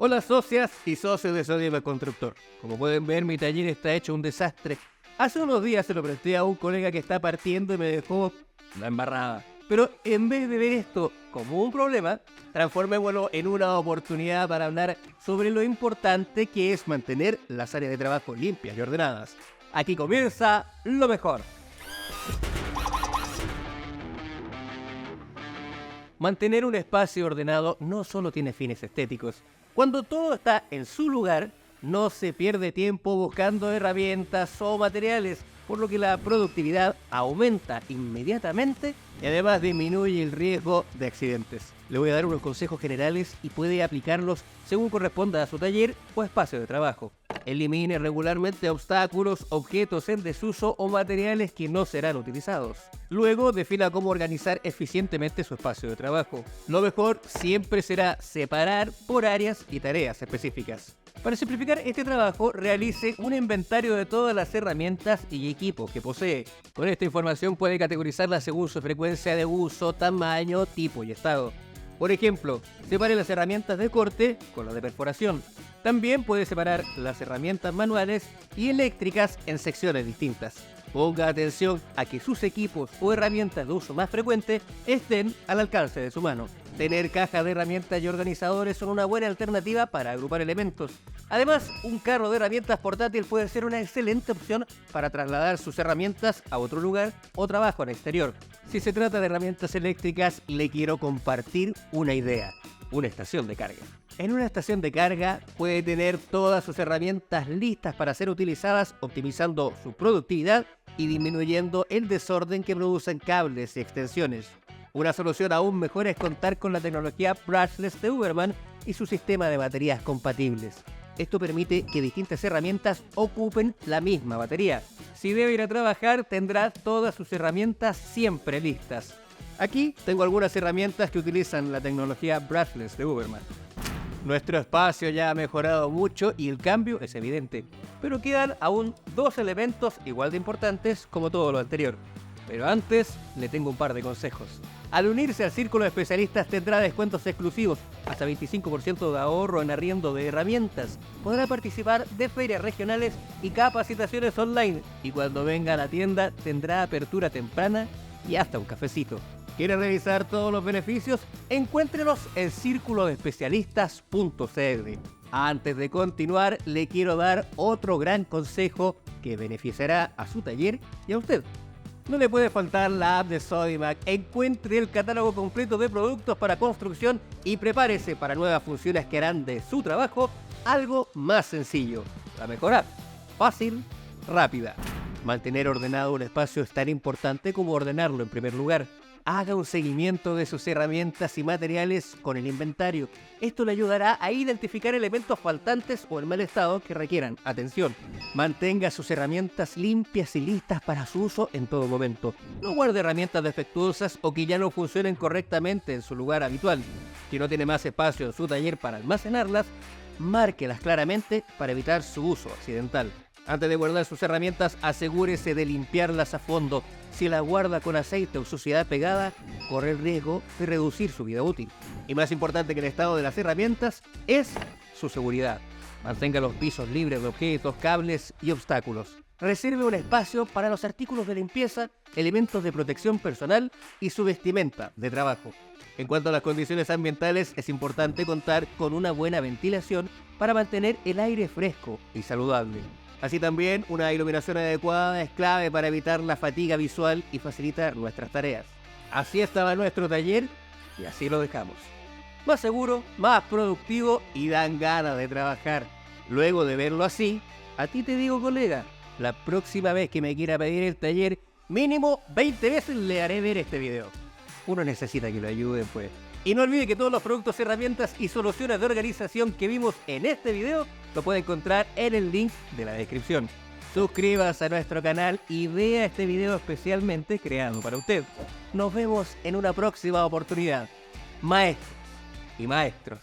Hola socias y socios de Zodiac Constructor. Como pueden ver, mi taller está hecho un desastre. Hace unos días se lo presté a un colega que está partiendo y me dejó la embarrada. Pero en vez de ver esto como un problema, transformémoslo en una oportunidad para hablar sobre lo importante que es mantener las áreas de trabajo limpias y ordenadas. Aquí comienza lo mejor. Mantener un espacio ordenado no solo tiene fines estéticos. Cuando todo está en su lugar, no se pierde tiempo buscando herramientas o materiales, por lo que la productividad aumenta inmediatamente y además disminuye el riesgo de accidentes. Le voy a dar unos consejos generales y puede aplicarlos según corresponda a su taller o espacio de trabajo. Elimine regularmente obstáculos, objetos en desuso o materiales que no serán utilizados. Luego, defina cómo organizar eficientemente su espacio de trabajo. Lo mejor siempre será separar por áreas y tareas específicas. Para simplificar este trabajo, realice un inventario de todas las herramientas y equipos que posee. Con esta información puede categorizarlas según su frecuencia de uso, tamaño, tipo y estado. Por ejemplo, separe las herramientas de corte con las de perforación. También puede separar las herramientas manuales y eléctricas en secciones distintas. Ponga atención a que sus equipos o herramientas de uso más frecuente estén al alcance de su mano. Tener cajas de herramientas y organizadores son una buena alternativa para agrupar elementos. Además, un carro de herramientas portátil puede ser una excelente opción para trasladar sus herramientas a otro lugar o trabajo en exterior. Si se trata de herramientas eléctricas, le quiero compartir una idea: una estación de carga. En una estación de carga puede tener todas sus herramientas listas para ser utilizadas, optimizando su productividad y disminuyendo el desorden que producen cables y extensiones. Una solución aún mejor es contar con la tecnología brushless de Huberman y su sistema de baterías compatibles. Esto permite que distintas herramientas ocupen la misma batería. Si debe ir a trabajar, tendrá todas sus herramientas siempre listas. Aquí tengo algunas herramientas que utilizan la tecnología brushless de Huberman. Nuestro espacio ya ha mejorado mucho y el cambio es evidente, pero quedan aún dos elementos igual de importantes como todo lo anterior. Pero antes, le tengo un par de consejos. Al unirse al círculo de especialistas tendrá descuentos exclusivos, hasta 25% de ahorro en arriendo de herramientas. Podrá participar de ferias regionales y capacitaciones online. Y cuando venga a la tienda tendrá apertura temprana y hasta un cafecito. ¿Quiere revisar todos los beneficios? Encuéntrelos en circulodeespecialistas.cl. Antes de continuar, le quiero dar otro gran consejo que beneficiará a su taller y a usted. No le puede faltar la app de Sodimac. Encuentre el catálogo completo de productos para construcción y prepárese para nuevas funciones que harán de su trabajo algo más sencillo. La mejor app, fácil, rápida. Mantener ordenado un espacio es tan importante como ordenarlo en primer lugar. Haga un seguimiento de sus herramientas y materiales con el inventario. Esto le ayudará a identificar elementos faltantes o en mal estado que requieran atención. Mantenga sus herramientas limpias y listas para su uso en todo momento. No guarde herramientas defectuosas o que ya no funcionen correctamente en su lugar habitual. Si no tiene más espacio en su taller para almacenarlas, márquelas claramente para evitar su uso accidental. Antes de guardar sus herramientas, asegúrese de limpiarlas a fondo. Si las guarda con aceite o suciedad pegada, corre el riesgo de reducir su vida útil. Y más importante que el estado de las herramientas es su seguridad. Mantenga los pisos libres de objetos, cables y obstáculos. Reserve un espacio para los artículos de limpieza, elementos de protección personal y su vestimenta de trabajo. En cuanto a las condiciones ambientales, es importante contar con una buena ventilación para mantener el aire fresco y saludable. Así también, una iluminación adecuada es clave para evitar la fatiga visual y facilitar nuestras tareas. Así estaba nuestro taller y así lo dejamos. Más seguro, más productivo y dan ganas de trabajar. Luego de verlo así, a ti te digo, colega, la próxima vez que me quiera pedir el taller, mínimo 20 veces le haré ver este video. Uno necesita que lo ayuden, pues. Y no olvide que todos los productos, herramientas y soluciones de organización que vimos en este video lo puede encontrar en el link de la descripción. Suscríbase a nuestro canal y vea este video especialmente creado para usted. Nos vemos en una próxima oportunidad. Maestros y maestros.